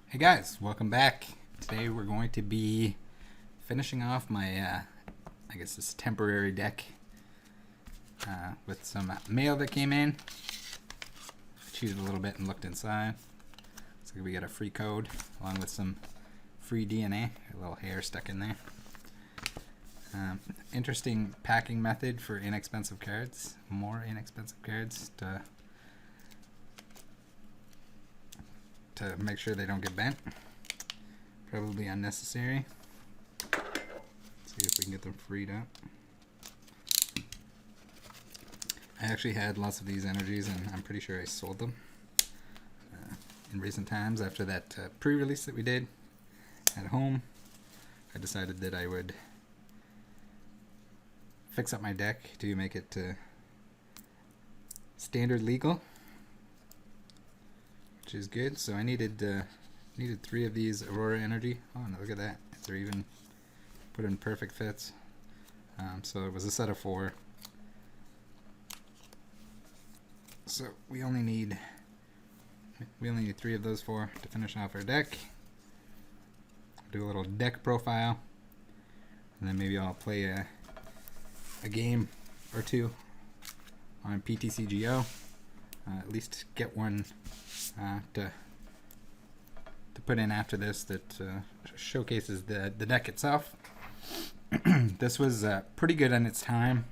Hey guys, welcome back. Today we're going to be finishing off my, I guess this temporary deck with some mail that came in. I cheated a little bit and looked inside. Looks like we got a free code along with some free DNA, a little hair stuck in there. Interesting packing method for inexpensive cards, more inexpensive cards to make sure they don't get bent. Probably unnecessary. See if we can get them freed up. I actually had lots of these energies and I'm pretty sure I sold them in recent times after that pre-release that we did at home. I decided that I would fix up my deck to make it standard legal, which is good. So I needed 3 of these Aurora Energy. Oh, no, look at that. They're even put in perfect fits. So it was a set of 4. So we only need 3 of those 4 to finish off our deck. Do a little deck profile, and then maybe I'll play a game or 2 on PTCGO. At least get one to put in after this that showcases the deck itself. This was pretty good in its time.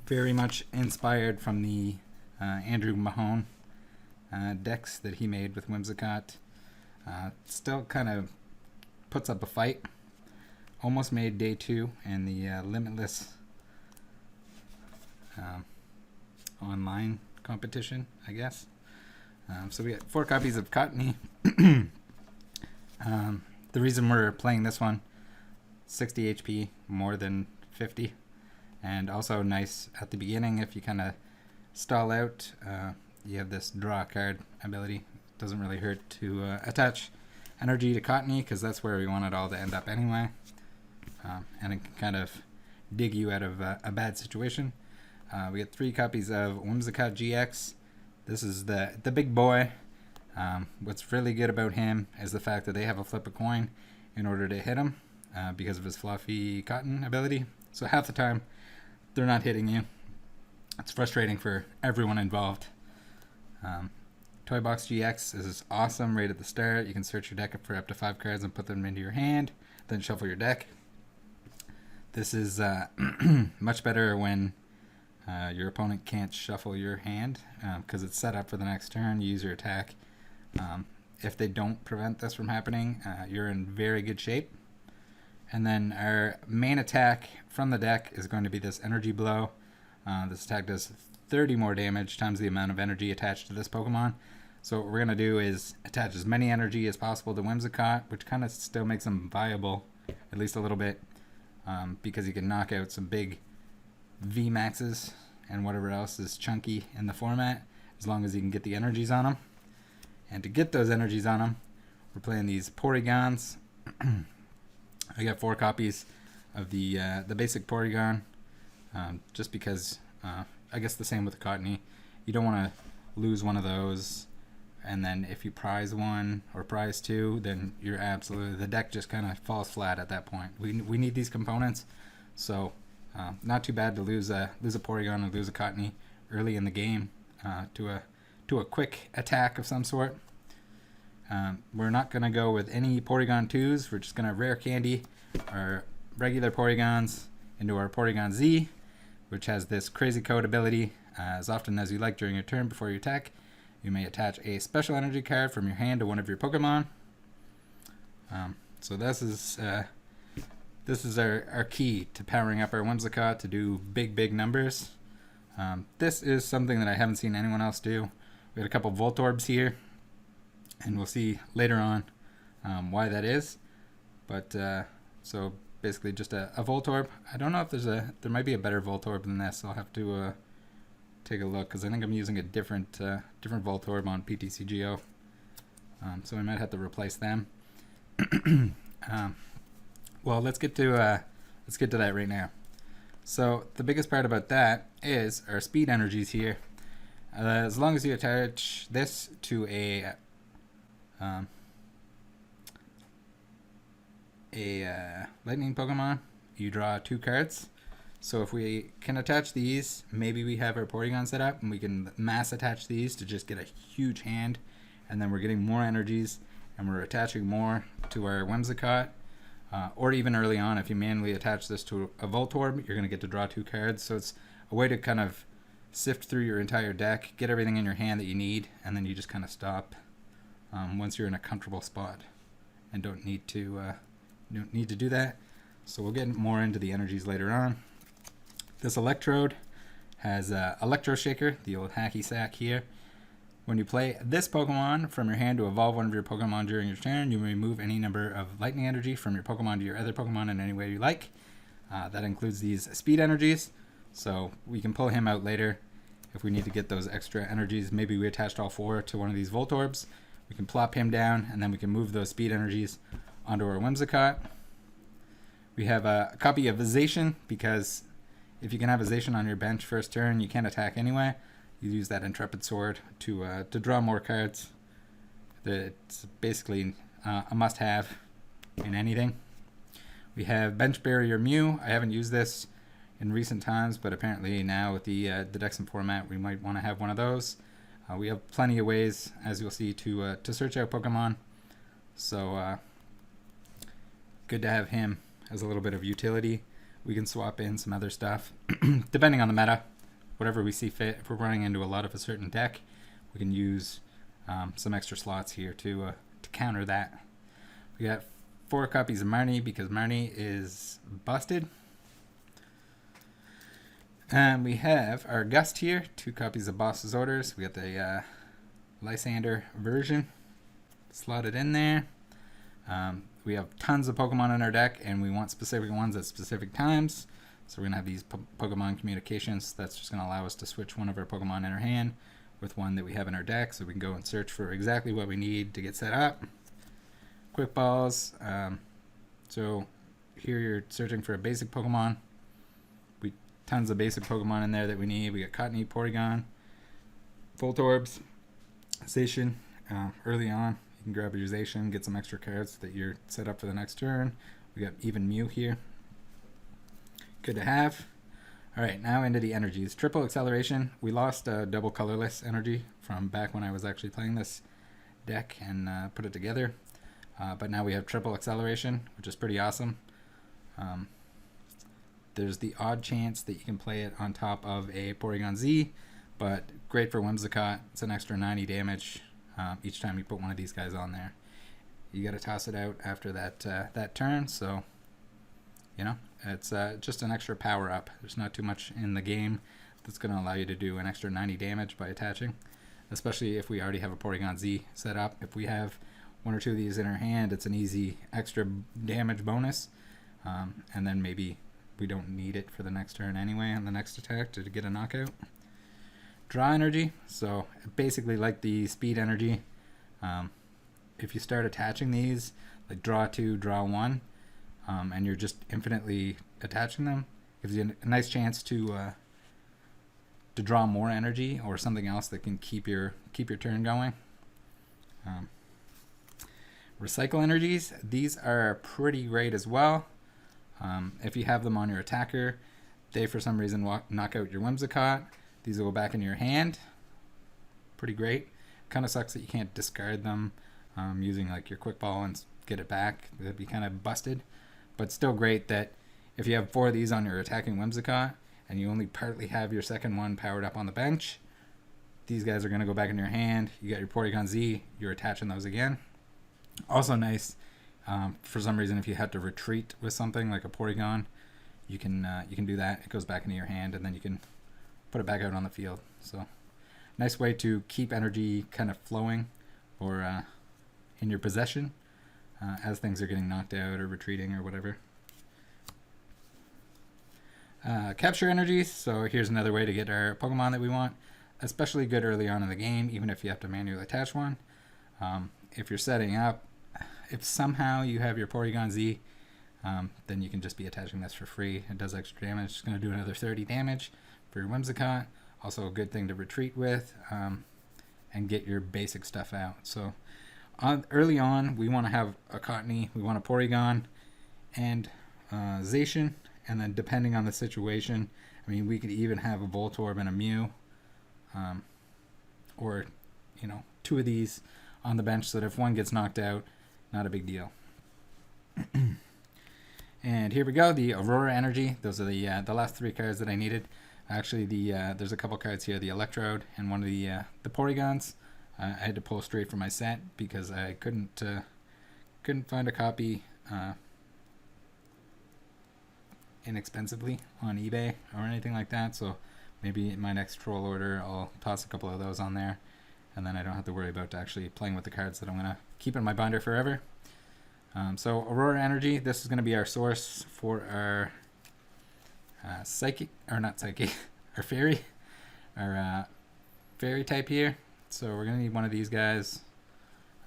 Very much inspired from the Andrew Mahone decks that he made with Whimsicott. Still kind of puts up a fight. Almost made day 2 in the Limitless online competition, I guess. So we got 4 copies of Cottony. The reason we're playing this one, 60 HP, more than 50. And also nice at the beginning, if you kind of stall out, you have this draw a card ability. Doesn't really hurt to attach energy to Cottony, because that's where we want it all to end up anyway. And it can kind of dig you out of a bad situation. We get 3 copies of Whimsicott GX. This is the big boy. What's really good about him is the fact that they have a flip a coin in order to hit him because of his fluffy cotton ability. So half the time, they're not hitting you. It's frustrating for everyone involved. Toy Box GX is awesome right at the start. You can search your deck for up to 5 cards and put them into your hand, then shuffle your deck. This is much better when your opponent can't shuffle your hand because it's set up for the next turn. You use your attack. If they don't prevent this from happening, you're in very good shape. And then our main attack from the deck is going to be this Energy Blow. This attack does 30 more damage times the amount of energy attached to this Pokemon. So what we're going to do is attach as many energy as possible to Whimsicott, which kind of still makes him viable, at least a little bit, because he can knock out some big VMAXs and whatever else is chunky in the format, as long as he can get the energies on him. And to get those energies on him, we're playing these Porygons. I got 4 copies of the basic Porygon, just because I guess the same with the Cottony. You don't want to lose one of those, and then if you prize 1 or prize 2, then you're absolutely, the deck just kind of falls flat at that point. We need these components, so not too bad to lose a Porygon or lose a Cottony early in the game to a quick attack of some sort. We're not going to go with any Porygon 2s. We're just going to rare candy our regular Porygons into our Porygon Z, which has this crazy code ability. As often as you like during your turn before you attack, you may attach a special energy card from your hand to one of your Pokemon. So this is our key to powering up our Whimsicott to do big numbers. This is something that I haven't seen anyone else do. We got a couple Voltorbs here, and we'll see later on why that is. But so basically just a Voltorb. I don't know if there might be a better Voltorb than this. I'll have to take a look, because I think I'm using a different Voltorb on PTCGO. So I might have to replace them. Well, let's get to that right now. So the biggest part about that is our speed energies here. As long as you attach this to a um, a lightning Pokemon, you draw 2 cards. So if we can attach these, maybe we have our Porygon set up and we can mass attach these to just get a huge hand, and then we're getting more energies and we're attaching more to our Whimsicott. Or even early on, if you manually attach this to a Voltorb, you're going to get to draw 2 cards. So it's a way to kind of sift through your entire deck, get everything in your hand that you need, and then you just kind of stop once you're in a comfortable spot and don't need to do that. So we'll get more into the energies later on. This Electrode has Electro Shaker, the old hacky sack here. When you play this Pokemon from your hand to evolve one of your Pokemon during your turn, you may remove any number of lightning energy from your Pokemon to your other Pokemon in any way you like. That includes these speed energies, so we can pull him out later if we need to get those extra energies. Maybe we attached all 4 to one of these Voltorbs. We can plop him down, and then we can move those speed energies onto our Whimsicott. We have a copy of Visation, because if you can have Visation on your bench first turn, you can't attack anyway. You use that Intrepid Sword to draw more cards. It's basically a must-have in anything. We have Bench Barrier Mew. I haven't used this in recent times, but apparently now with the Dexam format, we might want to have one of those. We have plenty of ways, as you'll see, to search out Pokemon. So good to have him as a little bit of utility. We can swap in some other stuff depending on the meta. Whatever we see fit. If we're running into a lot of a certain deck, we can use some extra slots here to counter that. We got 4 copies of Marnie because Marnie is busted. And we have our Gust here, 2 copies of Boss's Orders. We got the Lysander version slotted in there. We have tons of Pokemon in our deck, and we want specific ones at specific times. So we're going to have these Pokemon communications. That's just going to allow us to switch one of our Pokemon in our hand with one that we have in our deck, so we can go and search for exactly what we need to get set up. Quick Balls. So here you're searching for a basic Pokemon. Tons of basic Pokemon in there that we need. We got Cottony, Porygon, Voltorbs, Zacian. Early on, you can grab your Zacian, get some extra cards that you're set up for the next turn. We got even Mew here. Good to have. Alright, now into the energies. Triple Acceleration. We lost double colorless energy from back when I was actually playing this deck and put it together. But now we have triple acceleration, which is pretty awesome. There's the odd chance that you can play it on top of a Porygon Z, but great for Whimsicott. It's an extra 90 damage each time you put one of these guys on there. You got to toss it out after that turn, so you know, it's just an extra power up. There's not too much in the game that's going to allow you to do an extra 90 damage by attaching, especially if we already have a Porygon Z set up. If we have 1 or 2 of these in our hand, it's an easy extra damage bonus, and then maybe we don't need it for the next turn anyway on the next attack to get a knockout. Draw energy, so basically like the speed energy. If you start attaching these, like draw 2, draw 1, and you're just infinitely attaching them, gives you a nice chance to draw more energy or something else that can keep your turn going. Recycle energies, these are pretty great as well. If you have them on your attacker, they for some reason knock out your Whimsicott. These will go back into your hand. Pretty great. Kind of sucks that you can't discard them using like your quick ball and get it back. That'd be kind of busted. But still great that if you have 4 of these on your attacking Whimsicott and you only partly have your second one powered up on the bench, these guys are going to go back in your hand. You got your Porygon Z, you're attaching those again. Also nice, for some reason, if you had to retreat with something like a Porygon, you can do that. It goes back into your hand, and then you can put it back out on the field. So, nice way to keep energy kind of flowing, or in your possession, as things are getting knocked out or retreating or whatever. Capture energies. So here's another way to get our Pokemon that we want. Especially good early on in the game, even if you have to manually attach one. If you're setting up, if somehow you have your Porygon Z, then you can just be attaching this for free. It does extra damage. It's going to do another 30 damage for your Whimsicott. Also a good thing to retreat with and get your basic stuff out. So Early on, we want to have a Cottony, we want a Porygon, and Zacian, and then depending on the situation, I mean, we could even have a Voltorb and a Mew, or, you know, 2 of these on the bench so that if one gets knocked out, not a big deal. And here we go, the Aurora Energy. Those are the last 3 cards that I needed. Actually, there's a couple cards here, the Electrode and one of the Porygons. I had to pull straight from my set because I couldn't find a copy inexpensively on eBay or anything like that. So maybe in my next troll order, I'll toss a couple of those on there, and then I don't have to worry about actually playing with the cards that I'm gonna keep in my binder forever. So Aurora Energy, this is going to be our source for our psychic, or not psychic, our fairy type here. So we're going to need one of these guys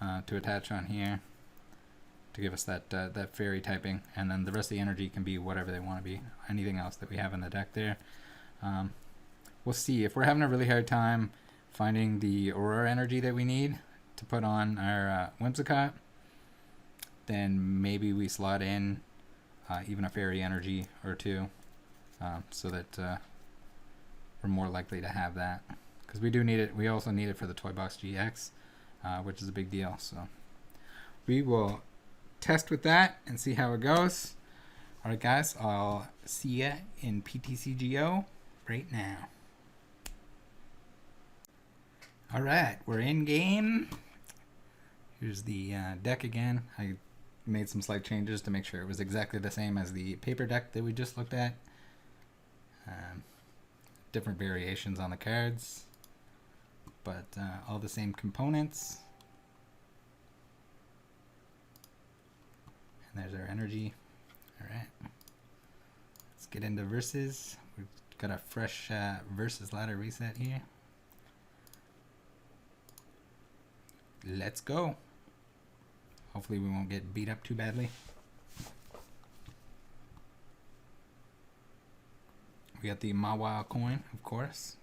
to attach on here to give us that fairy typing, and then the rest of the energy can be whatever they want to be, anything else that we have in the deck there. We'll see. If we're having a really hard time finding the Aurora Energy that we need to put on our Whimsicott, then maybe we slot in even a fairy energy or 2, so that we're more likely to have that, because we do need it. We also need it for the Toy Box GX, which is a big deal. So we will test with that and see how it goes. All right, guys, I'll see ya in PTCGO right now. All right, we're in game. Here's the deck again. I made some slight changes to make sure it was exactly the same as the paper deck that we just looked at. Different variations on the cards, but all the same components. And there's our energy. All right, let's get into versus. We've got a fresh versus ladder reset here. Let's go. Hopefully we won't get beat up too badly. We got the Mawile coin, of course.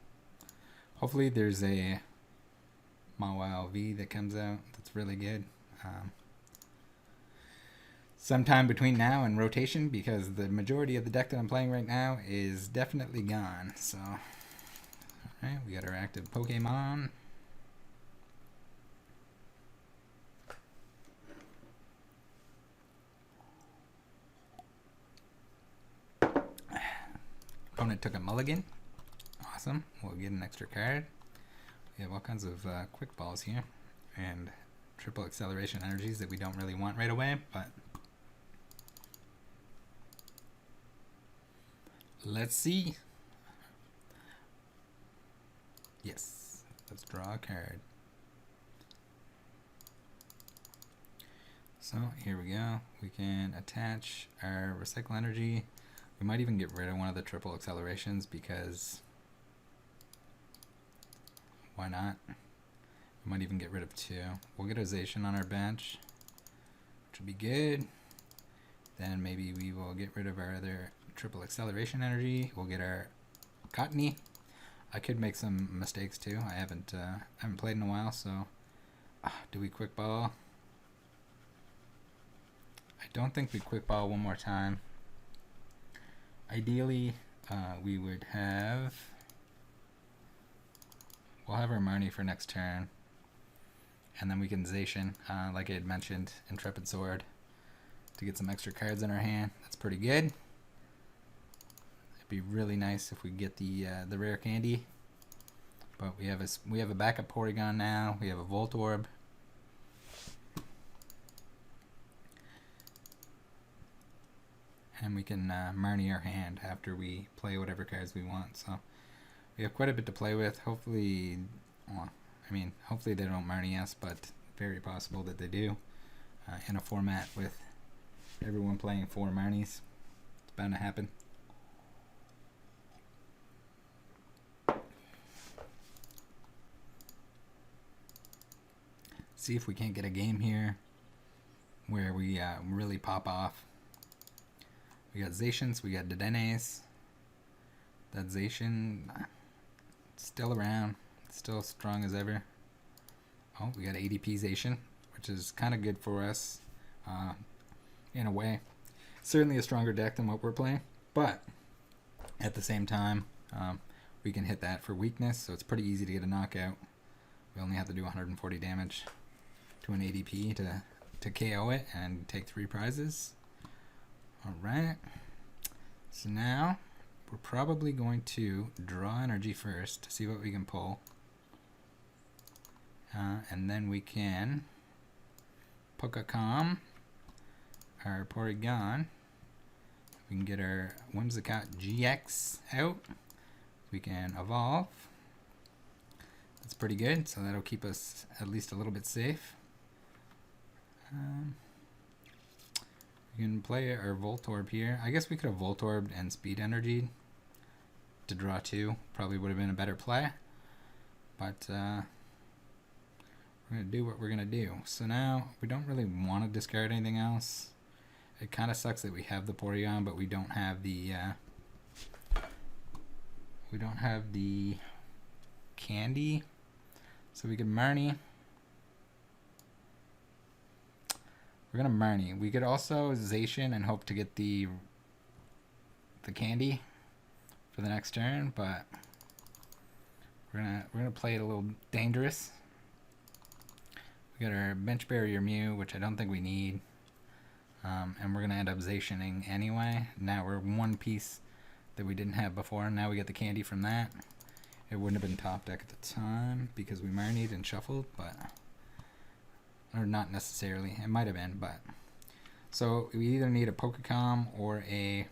Hopefully there's a Mawile V that comes out that's really good. Sometime between now and rotation, because the majority of the deck that I'm playing right now is definitely gone. So, alright, we got our active Pokemon. Opponent took a mulligan. Awesome. We'll get an extra card. We have all kinds of quick balls here and triple acceleration energies that we don't really want right away, but let's see. Yes. Let's draw a card. So here we go. We can attach our recycle energy. We might even get rid of one of the triple accelerations, because why not? We might even get rid of 2. We'll get a Zacian on our bench, which would be good. Then maybe we will get rid of our other triple acceleration energy. We'll get our Cottony. I could make some mistakes too. I haven't played in a while, so do we quick ball? I don't think we quick ball one more time. Ideally, we would have... We'll have our Marnie for next turn. And then we can Zacian, like I had mentioned, Intrepid Sword, to get some extra cards in our hand. That's pretty good. It'd be really nice if we get the rare candy. But we have a backup Porygon now. We have a Voltorb. And we can Marnie our hand after we play whatever cards we want. So we have quite a bit to play with. Hopefully, well, I mean, hopefully they don't Marnie us, but very possible that they do. In a format with everyone playing 4 Marnies, it's bound to happen. See if we can't get a game here where we really pop off. We got Zacians, we got Dedenes. That Zacian, still around, still strong as ever. Oh, we got ADP Zacian, which is kind of good for us in a way. Certainly a stronger deck than what we're playing, but at the same time, we can hit that for weakness, so it's pretty easy to get a knockout. We only have to do 140 damage to an ADP to KO it and take 3 prizes. Alright, so now we're probably going to draw energy first to see what we can pull. And then we can Pokecom our Porygon. We can get our Whimsicott GX out. We can evolve. That's pretty good, so that'll keep us at least a little bit safe. We can play our Voltorb here. I guess we could have Voltorbed and Speed Energy to draw 2. Probably would have been a better play. But we're going to do what we're going to do. So now we don't really want to discard anything else. It kind of sucks that we have the Porygon, but we don't have the candy. So we could Marnie. We're gonna Marnie. We could also Zacian and hope to get the candy for the next turn, but we're gonna play it a little dangerous. We got our Bench Barrier Mew, which I don't think we need, and we're gonna end up Zacianing anyway. Now we're one piece that we didn't have before. Now we get the candy from that. It wouldn't have been top deck at the time because we Marnied and shuffled, but or not necessarily. It might have been, but so we either need a Pokecom or a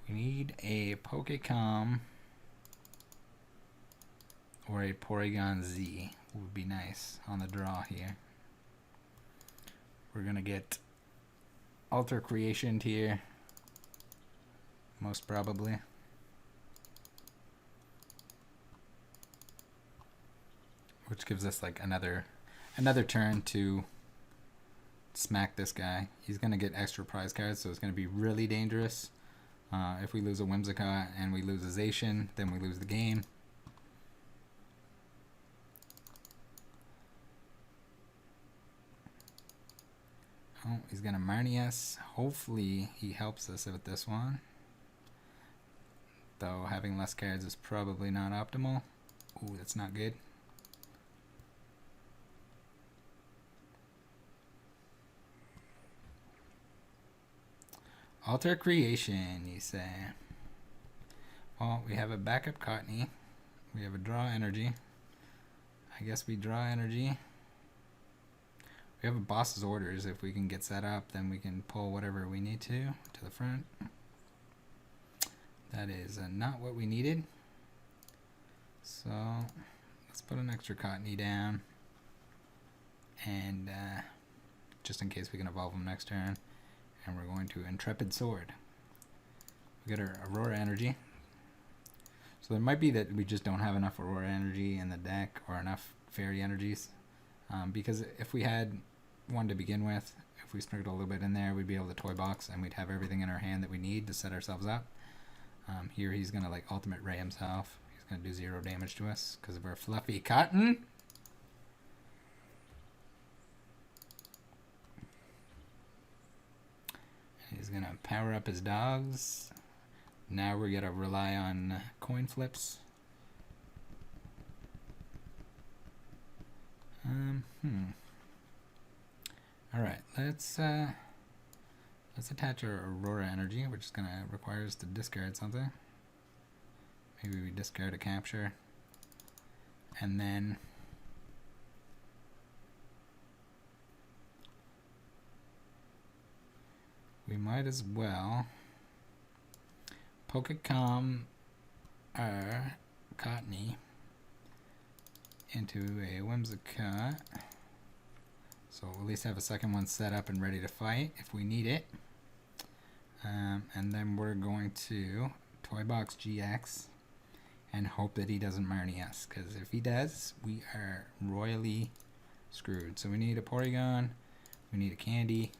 Pokecom or a Porygon Z would be nice on the draw here. We're gonna get Alter Creation here, most probably. Which gives us like another turn to smack this guy. He's gonna get extra prize cards, so it's gonna be really dangerous. If we lose a Whimsicott and we lose a Zacian, then we lose the game. Oh, he's gonna Marnie us. Hopefully he helps us with this one. Though having less cards is probably not optimal. Ooh, that's not good. Alter Creation, you say. Well, we have a backup Cottony. We have a draw energy. I guess we draw energy. We have a boss's orders. If we can get set up, then we can pull whatever we need to the front. That is not what we needed. So let's put an extra Cottony down. And just in case we can evolve him next turn. And we're going to Intrepid Sword. We got our Aurora Energy. So it might be that we just don't have enough Aurora Energy in the deck or enough Fairy Energies. Because if we had one to begin with, if we sprinkled a little bit in there, we'd be able to Toy Box and we'd have everything in our hand that we need to set ourselves up. Here he's going to like Ultimate Ray himself. He's going to do 0 damage to us because of our Fluffy Cotton. He's going to power up his dogs. Now we're going to rely on coin flips. Alright, let's attach our Aurora Energy, which is going to require us to discard something. Maybe we discard a capture. And then we might as well Pokecom our Cottony into a Whimsicott. So we'll at least have a second one set up and ready to fight if we need it. And then we're going to Toy Box GX and hope that he doesn't Marnie us, because if he does, we are royally screwed. So we need a Porygon, we need a candy.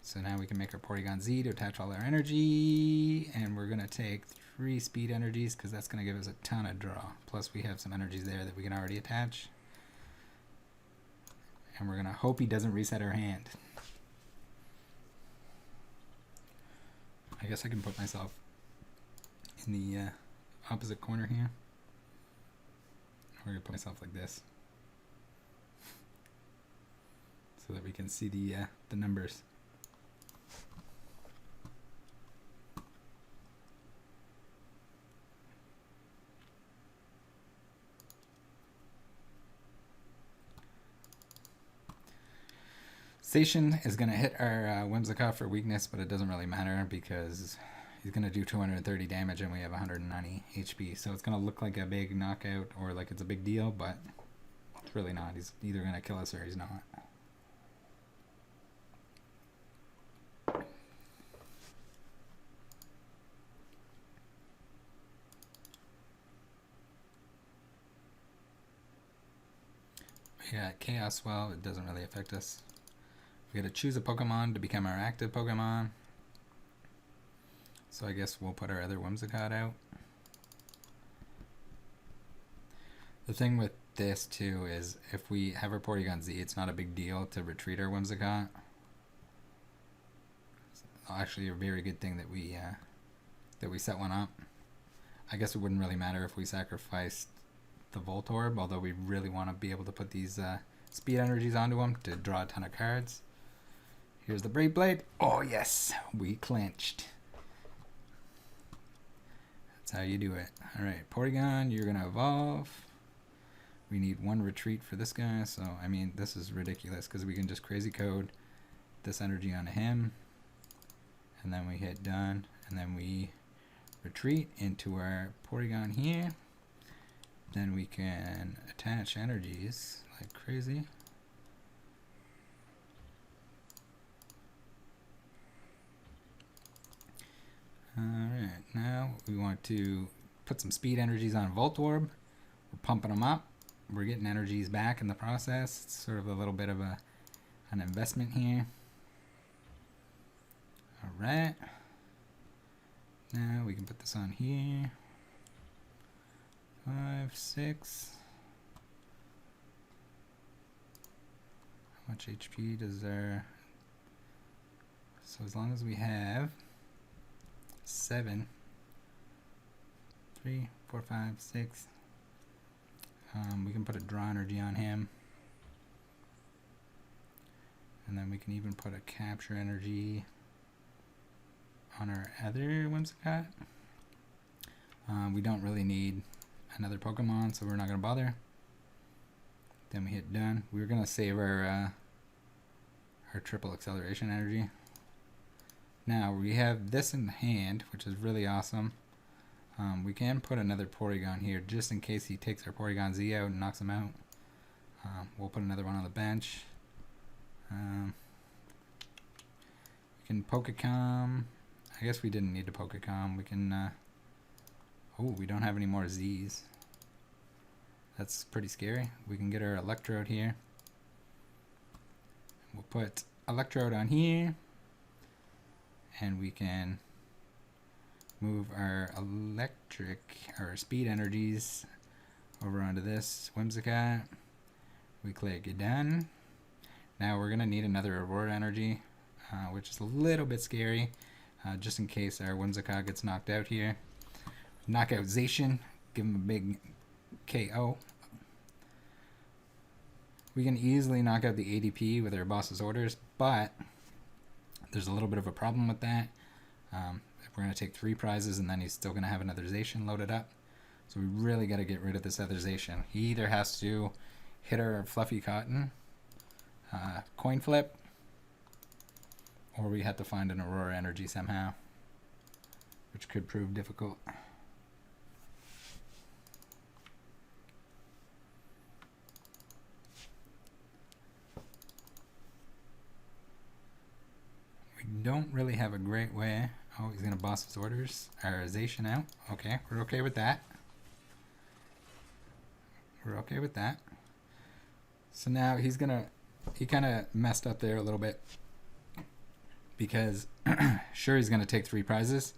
So now we can make our Porygon Z to attach all our energy, and we're going to take 3 speed energies because that's going to give us a ton of draw. Plus we have some energies there that we can already attach. And we're going to hope he doesn't reset our hand. I guess I can put myself in the opposite corner here. We're going to put myself like this so that we can see the numbers. Station is going to hit our Whimsicott for weakness, but it doesn't really matter because he's going to do 230 damage and we have 190 HP. So it's going to look like a big knockout or like it's a big deal, but it's really not. He's either going to kill us or he's not. We got Chaos Well, it doesn't really affect us. We gotta choose a Pokemon to become our active Pokemon. So I guess we'll put our other Whimsicott out. The thing with this too is if we have our Porygon Z, it's not a big deal to retreat our Whimsicott. It's actually a very good thing that we set one up. I guess it wouldn't really matter if we sacrificed the Voltorb, although we really want to be able to put these speed energies onto him to draw a ton of cards. Here's the Brave Blade. Oh yes, we clinched. That's how you do it. Alright, Porygon, you're going to evolve. We need 1 retreat for this guy, so I mean, this is ridiculous because we can just crazy code this energy onto him. And then we hit done, and then we retreat into our Porygon here. Then we can attach energies like crazy. Alright, now we want to put some speed energies on Voltorb. We're pumping them up. We're getting energies back in the process. It's sort of a little bit of an investment here. Alright. Now we can put this on here. 5, 6. How much HP does our... So as long as we have 7, 3, 4, 5, 6. We can put a draw energy on him. And then we can even put a capture energy on our other Whimsicott. We don't really need another Pokemon, so we're not going to bother. Then we hit done. We were going to save our triple acceleration energy. Now we have this in hand, which is really awesome. We can put another Porygon here just in case he takes our Porygon Z out and knocks him out. We'll put another one on the bench. We can Pokecom. I guess we didn't need to Pokecom. We can... oh, we don't have any more Zs. That's pretty scary. We can get our Electrode here. We'll put Electrode on here. And we can move our speed energies over onto this Whimsicott. We click it done. Now we're going to need another Aurora energy, which is a little bit scary, just in case our Whimsicott gets knocked out here. Knockout Zation, give him a big KO. We can easily knock out the ADP with our boss's orders, but there's a little bit of a problem with that. If we're going to take 3 prizes and then he's still going to have another Zation loaded up. So we really got to get rid of this other Zation. He either has to hit our Fluffy Cotton, coin flip, or we have to find an Aurora energy somehow, which could prove difficult. Don't really have a great way. Oh, he's gonna boss his orders. Our Zation out. Okay, we're okay with that. We're okay with that. So now he kind of messed up there a little bit because sure, he's gonna take 3 prizes,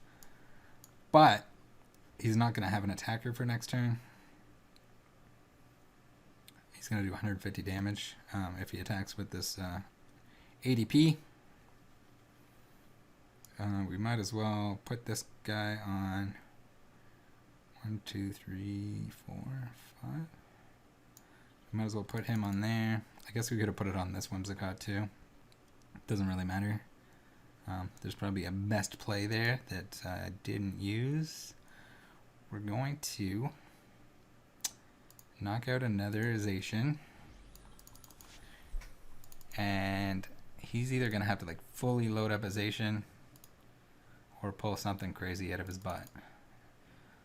but he's not going to have an attacker for next turn. He's going to do 150 damage if he attacks with this ADP. We might as well put this guy on 1, 2, 3, 4, 5. We might as well put him on there. I guess we could have put it on this Whimsicott too. Doesn't really matter. There's probably a best play there that I didn't use. We're going to knock out another Ization. And he's either going to have to like fully load up Ization or pull something crazy out of his butt.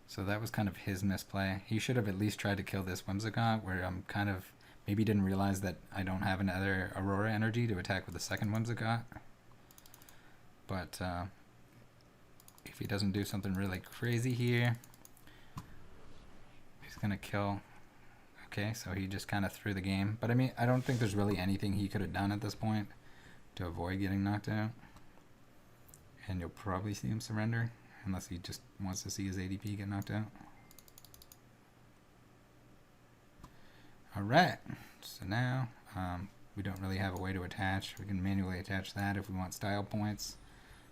So that was kind of his misplay. He should have at least tried to kill this Whimsicott, where I'm kind of maybe didn't realize that I don't have another Aurora energy to attack with the second Whimsicott. But if he doesn't do something really crazy here, he's going to kill. Okay, so he just kind of threw the game. But I mean, I don't think there's really anything he could have done at this point to avoid getting knocked out. And you'll probably see him surrender, unless he just wants to see his ADP get knocked out. Alright, so now we don't really have a way to attach. We can manually attach that if we want style points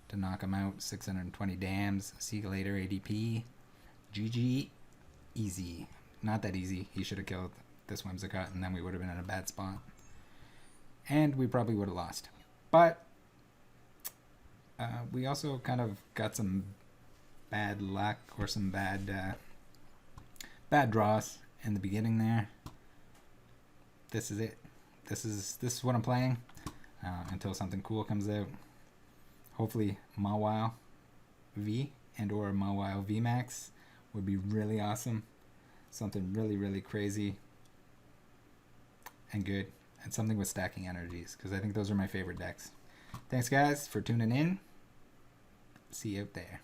to knock him out. 620 dams, see you later ADP. GG, easy. Not that easy. He should have killed this Whimsicott and then we would have been in a bad spot. And we probably would have lost. But we also kind of got some bad luck or some bad draws in the beginning there. This is it. This is what I'm playing until something cool comes out. Hopefully Mawile V and or Mawile VMAX would be really awesome. Something really, really crazy and good. And something with stacking energies, because I think those are my favorite decks. Thanks guys for tuning in. See you out there.